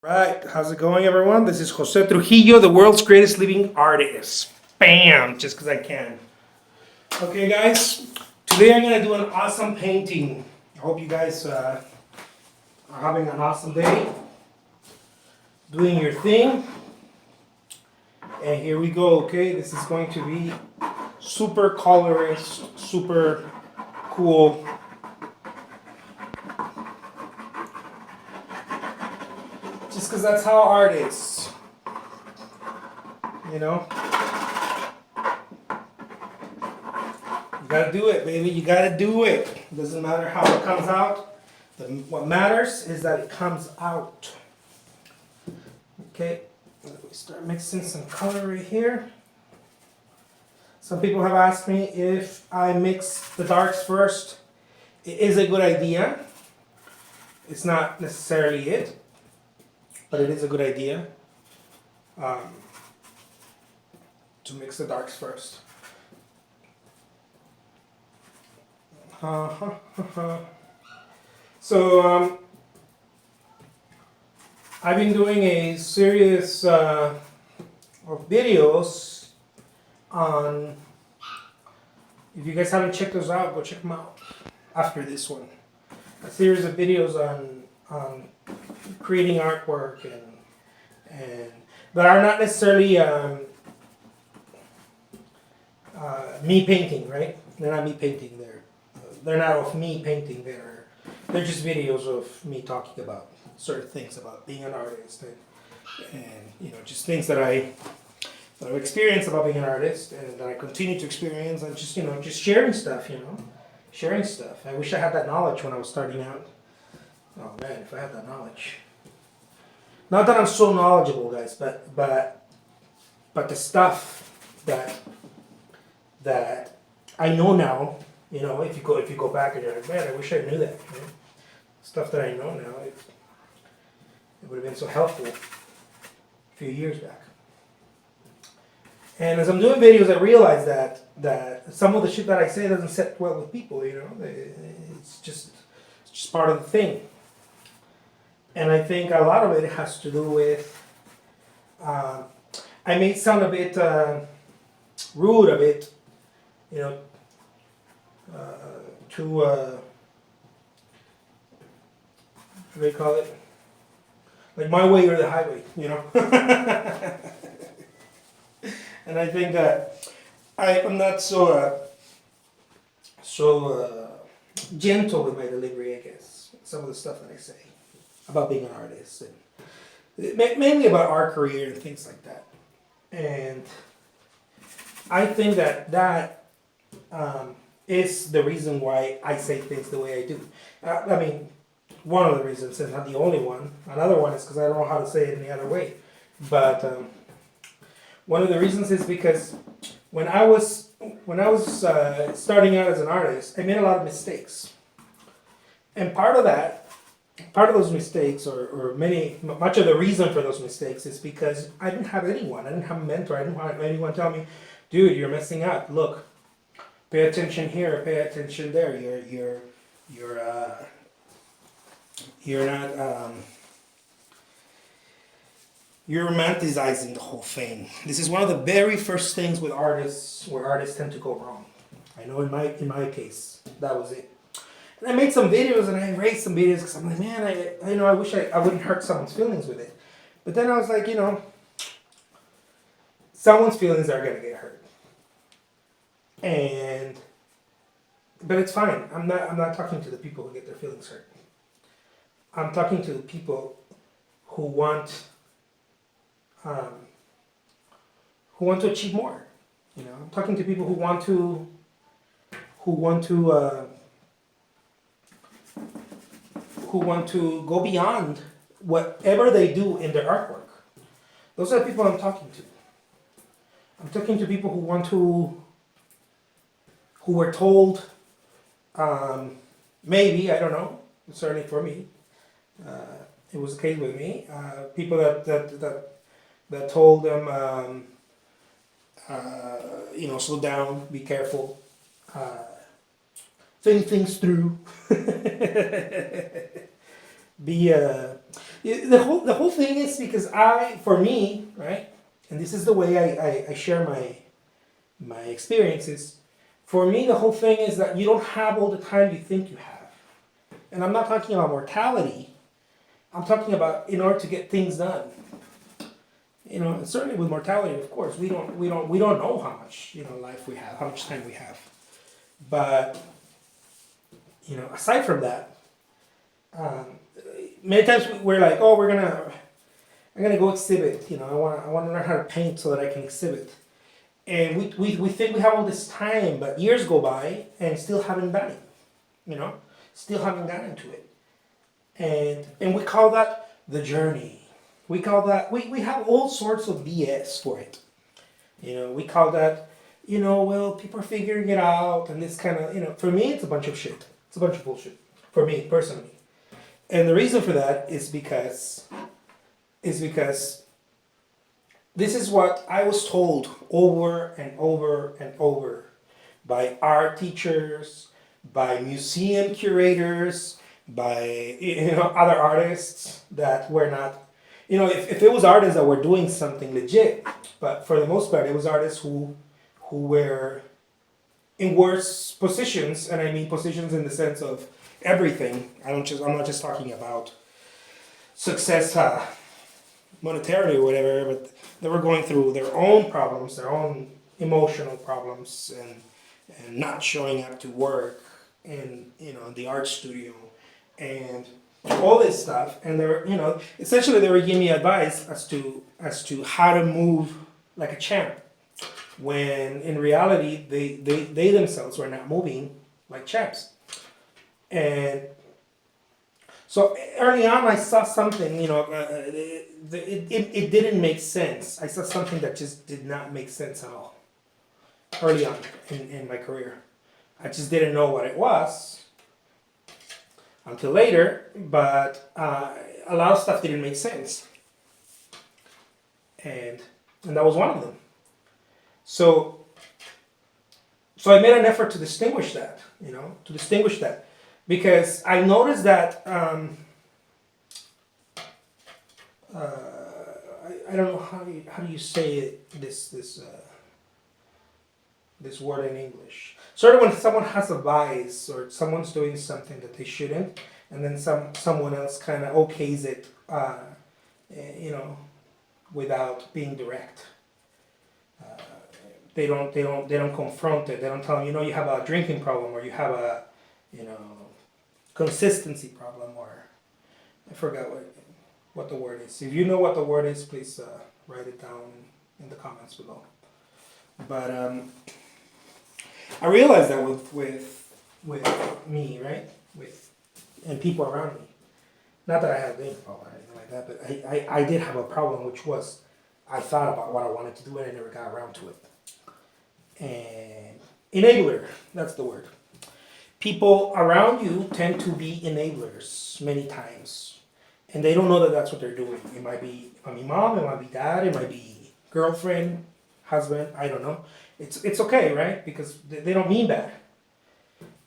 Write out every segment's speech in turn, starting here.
Right, how's it going, everyone? This is Jose Trujillo, the world's greatest living artist. Bam! Just because I can. Okay, guys, today I'm gonna do an awesome painting. I hope you guys are having an awesome day, doing your thing. And here we go, okay? This is going to be super colorist, super cool. Just because that's how art is, you know? You gotta do it, baby. You gotta do it. It doesn't matter how it comes out. What matters is that it comes out. Okay, let me start mixing some color right here. Some people have asked me if I mix the darks first. It is a good idea. It's not necessarily it, but it is a good idea to mix the darks first. So I've been doing a series of videos on. If you guys haven't checked those out, go check them out after this one. A series of videos on creating artwork and that are not necessarily me painting, right? They're not me painting. They're not of me painting. They're just videos of me talking about certain things about being an artist and just things that I've experienced about being an artist and that I continue to experience and just sharing stuff, sharing stuff. I wish I had that knowledge when I was starting out. Oh man, if I had that knowledge. Not that I'm so knowledgeable, guys, but the stuff that I know now, if you go back and you're like, man, I wish I knew that. Stuff that I know now, it would have been so helpful a few years back. And as I'm doing videos, I realize that some of the shit that I say doesn't sit well with people. It's just part of the thing. And I think a lot of it has to do with I may sound a bit rude, a bit, too what do they call it? Like my way or the highway, And I think that I'm not so gentle with my delivery, I guess. Some of the stuff that I say about being an artist and mainly about our career and things like that. And I think that is the reason why I say things the way I do. One of the reasons, and not the only one. Another one is because I don't know how to say it any other way. But one of the reasons is because when I was starting out as an artist, I made a lot of mistakes. And part of those mistakes, or much of the reason for those mistakes is because I didn't have anyone. I didn't have a mentor. I didn't have anyone tell me, dude, you're messing up. Look, pay attention here, pay attention there. You're romanticizing the whole thing. This is one of the very first things with artists where artists tend to go wrong. I know in my case, that was it. And I made some videos and I erased some videos because I'm like, man, I wish I wouldn't hurt someone's feelings with it. But then I was like, someone's feelings are gonna get hurt. But it's fine. I'm not talking to the people who get their feelings hurt. I'm talking to the people who want to achieve more. I'm talking to people who want to go beyond whatever they do in their artwork. Those are the people I'm talking to. I'm talking to people who were told, maybe, I don't know, certainly for me, it was the case with me, people that told them, slow down, be careful, think things through, be The whole thing is because for me, right, and this is the way I share my experiences. For me, the whole thing is that you don't have all the time you think you have, and I'm not talking about mortality. I'm talking about in order to get things done. And certainly with mortality, of course, we don't know how much life we have, how much time we have. But aside from that, um, many times we're like, oh, I'm gonna go exhibit. I want to learn how to paint so that I can exhibit. And we think we have all this time, but years go by and still haven't done it. Still haven't gotten to it. And we call that the journey. We call that we have all sorts of BS for it. We call that well, people are figuring it out and this kind of for me it's a bunch of shit. It's a bunch of bullshit for me personally. And the reason for that is because this is what I was told over and over and over by art teachers, by museum curators, by other artists that were not if it was artists that were doing something legit, but for the most part it was artists who were in worse positions, and I mean positions in the sense of everything. I'm not just talking about success monetarily or whatever, but they were going through their own problems, their own emotional problems, and not showing up to work in the art studio and all this stuff. And they were essentially they were giving me advice as to how to move like a champ, when in reality they themselves were not moving like champs. And so early on I saw something, it didn't make sense. I saw something that just did not make sense at all early on in my career. I just didn't know what it was until later, but a lot of stuff didn't make sense. And that was one of them. So I made an effort to distinguish that, because I noticed that I don't know how do you say it, this word in English. Sort of when someone has a vice or someone's doing something that they shouldn't, and then someone else kind of okays it, without being direct. They don't confront it. They don't tell them, you have a drinking problem, or you have a, consistency problem, or I forgot what the word is. If you know what the word is, please write it down in the comments below. But I realized that with me, right, and people around me. Not that I had a drinking problem or anything like that, but I did have a problem, which was I thought about what I wanted to do and I never got around to it. And enabler, that's the word. People around you tend to be enablers many times, and they don't know that that's what they're doing. It might be mom, it might be dad, it might be girlfriend, husband, I don't know. It's okay, right? Because they don't mean bad,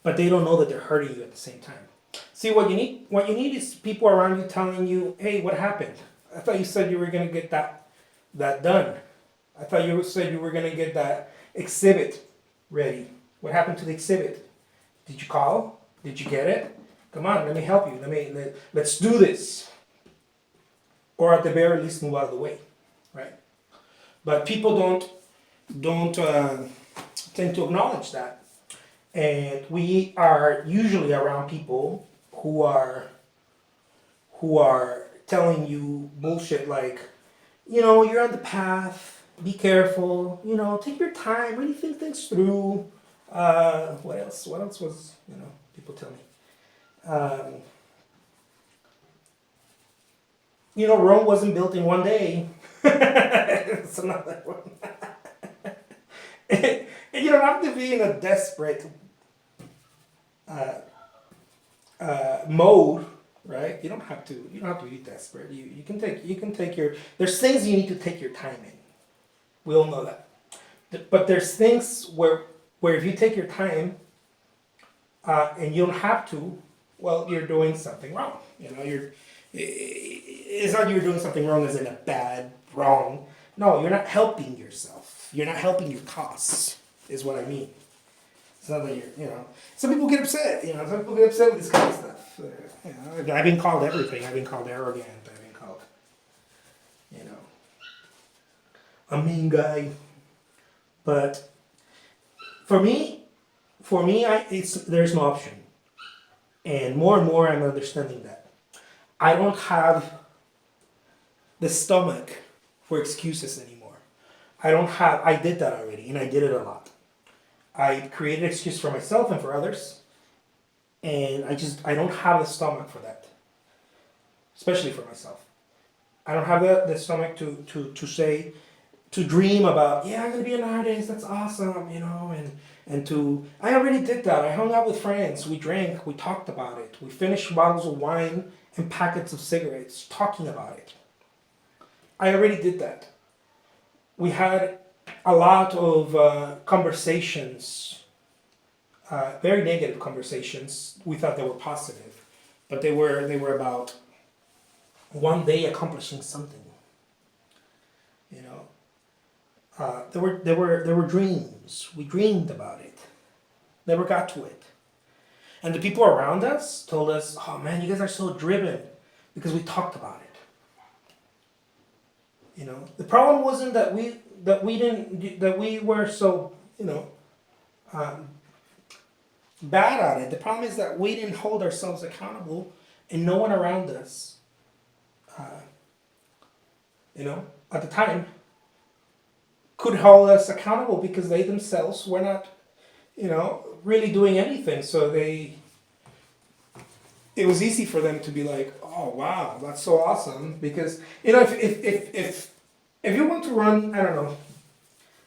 but they don't know that they're hurting you at the same time. See, what you need is people around you telling you, hey, what happened? I thought you said you were gonna get that done. I thought you said you were gonna get that exhibit ready. What happened to the exhibit? Did you call? Did you get it? Come on, let me help you. Let's do this. Or at the very least, move out of the way, right? But people don't tend to acknowledge that, and we are usually around people who are telling you bullshit like, you're on the path. Be careful. Take your time. Really think things through. What else? What else was people tell me? Rome wasn't built in one day. It's another one. And you don't have to be in a desperate mode, right? You don't have to be desperate. You can take your. There's things you need to take your time in. We all know that. But there's things where if you take your time and you don't have to, well, you're doing something wrong. It's not you're doing something wrong as in a bad wrong. No, you're not helping yourself. You're not helping your cause, is what I mean. It's not that some people get upset, some people get upset with this kind of stuff. I've been called everything. I've been called arrogant. I've been called, you know, a mean guy. But for me, there's no option. And more I'm understanding that. I don't have the stomach for excuses anymore. I did that already, and I did it a lot. I created excuses for myself and for others, and I don't have the stomach for that, especially for myself. I don't have the stomach to say, to dream about, yeah, I'm gonna be an artist, that's awesome, I already did that. I hung out with friends, we drank, we talked about it, we finished bottles of wine and packets of cigarettes talking about it. I already did that. We had a lot of conversations, very negative conversations. We thought they were positive, but they were about one day accomplishing something. There were dreams. We dreamed about it. Never got to it. And the people around us told us, "Oh man, you guys are so driven," because we talked about it. The problem wasn't that we were so bad at it. The problem is that we didn't hold ourselves accountable, and no one around us, at the time, could hold us accountable because they themselves were not, really doing anything. So it was easy for them to be like, "Oh wow, that's so awesome," because if you want to run, I don't know.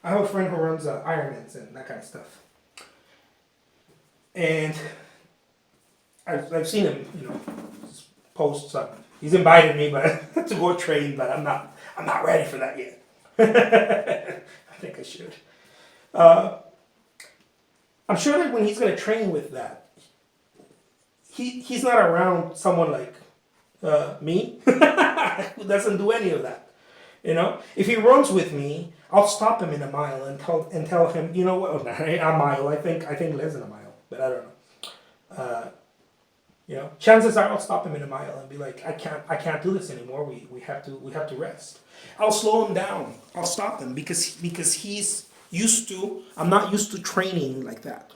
I have a friend who runs Ironmans and that kind of stuff, and I've seen him, post something. He's invited me, but to go train, but I'm not ready for that yet. I think I should. I'm sure that when he's going to train with that, he's not around someone like me who doesn't do any of that. If he runs with me, I'll stop him in a mile and tell him, you know what? Oh, a mile. I think less than a mile, but I don't know. Chances are I'll stop him in a mile and be like, I can't do this anymore. We have to rest. I'll slow him down. I'll stop him because he's used to. I'm not used to training like that.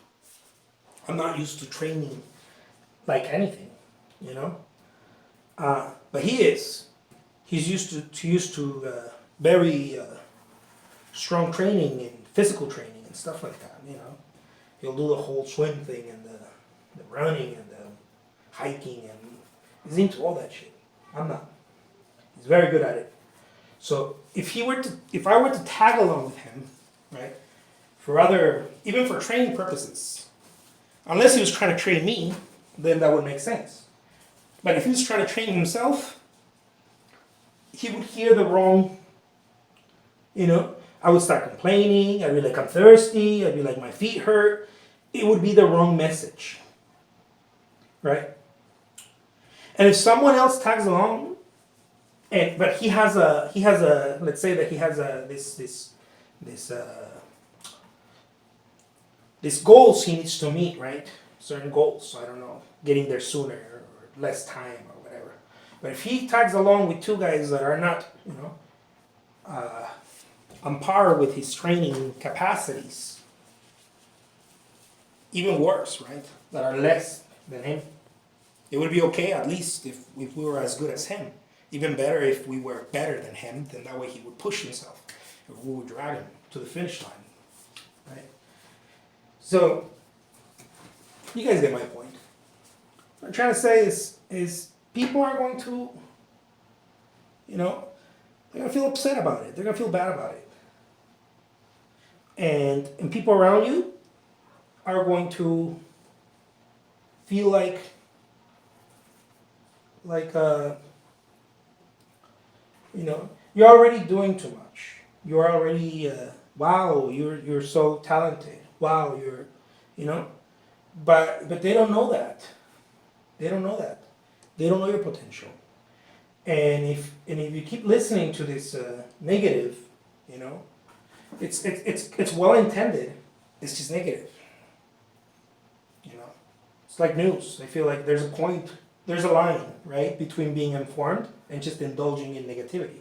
I'm not used to training like anything, But he is. He's used to very strong training and physical training and stuff like that. He'll do the whole swim thing and the running and the hiking, and he's into all that shit. I'm not. He's very good at it. So if I were to tag along with him, right, even for training purposes, unless he was trying to train me, then that would make sense. But if he was trying to train himself, he would hear the wrong, I would start complaining, I'd be like, I'm thirsty, I'd be like, my feet hurt. It would be the wrong message, right? And if someone else tags along, but he has a, let's say that he has these goals he needs to meet, right? Certain goals, I don't know, getting there sooner or less time or whatever. But if he tags along with two guys that are not, on par with his training capacities, even worse, right? That are less than him, it would be okay at least if we were as good as him. Even better if we were better than him, then that way he would push himself. If we would drag him to the finish line, right? So, you guys get my point. What I'm trying to say is people are going to, they're going to feel upset about it. They're going to feel bad about it. And people around you are going to feel like you're already doing too much. You're already, wow, you're so talented. Wow, but they don't know that. They don't know that. They don't know your potential. And if you keep listening to this negative, you know, it's well intended. It's just negative. You know, it's like news. I feel like there's a line, right, between being informed and just indulging in negativity.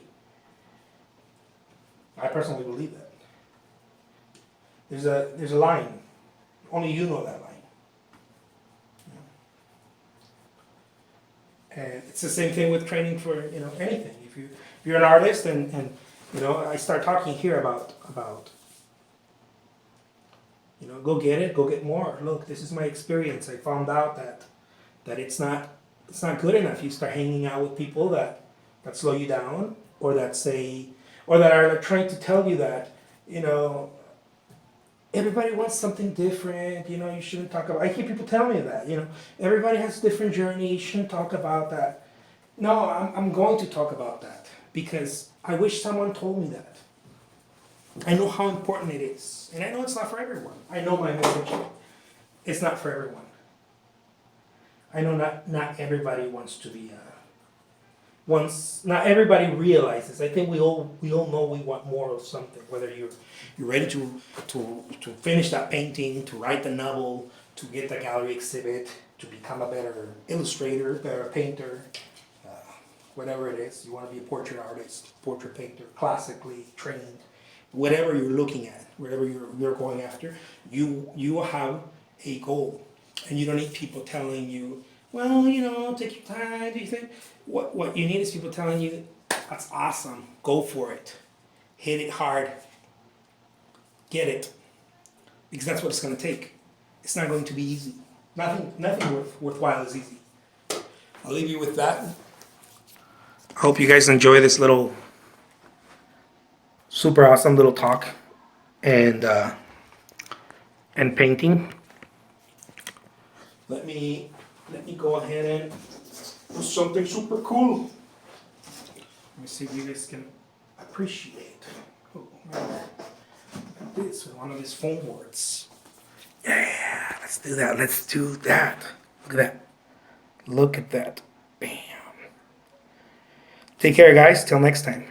I personally believe that. There's a line. Only you know that line. And it's the same thing with training for anything. If you're an artist and I start talking here about go get it, go get more. Look, this is my experience. I found out that it's not good enough. You start hanging out with people that slow you down, or that are trying to tell you that everybody wants something different. You shouldn't talk about. I hear people tell me that. Everybody has a different journey. You shouldn't talk about that. No, I'm going to talk about that because I wish someone told me that. I know how important it is, and I know it's not for everyone. I know my message. It's not for everyone. I know not everybody wants to be. Not everybody realizes. I think we all know we want more of something. Whether you're ready to finish that painting, to write the novel, to get the gallery exhibit, to become a better illustrator, better painter, whatever it is. You want to be a portrait artist, portrait painter, classically trained. Whatever you're looking at, whatever you're going after, you have a goal, and you don't need people telling you, well, take your time. Do you think what you need is people telling you, that's awesome, go for it, hit it hard, get it, because that's what it's going to take. It's not going to be easy. Nothing worthwhile is easy. I'll leave you with that. I hope you guys enjoy this little super awesome little talk and painting. Let me go ahead and do something super cool. Let me see if you guys can appreciate. Oh man, this is one of these foam boards. Yeah, let's do that. Look at that. Look at that. Bam. Take care, guys. Till next time.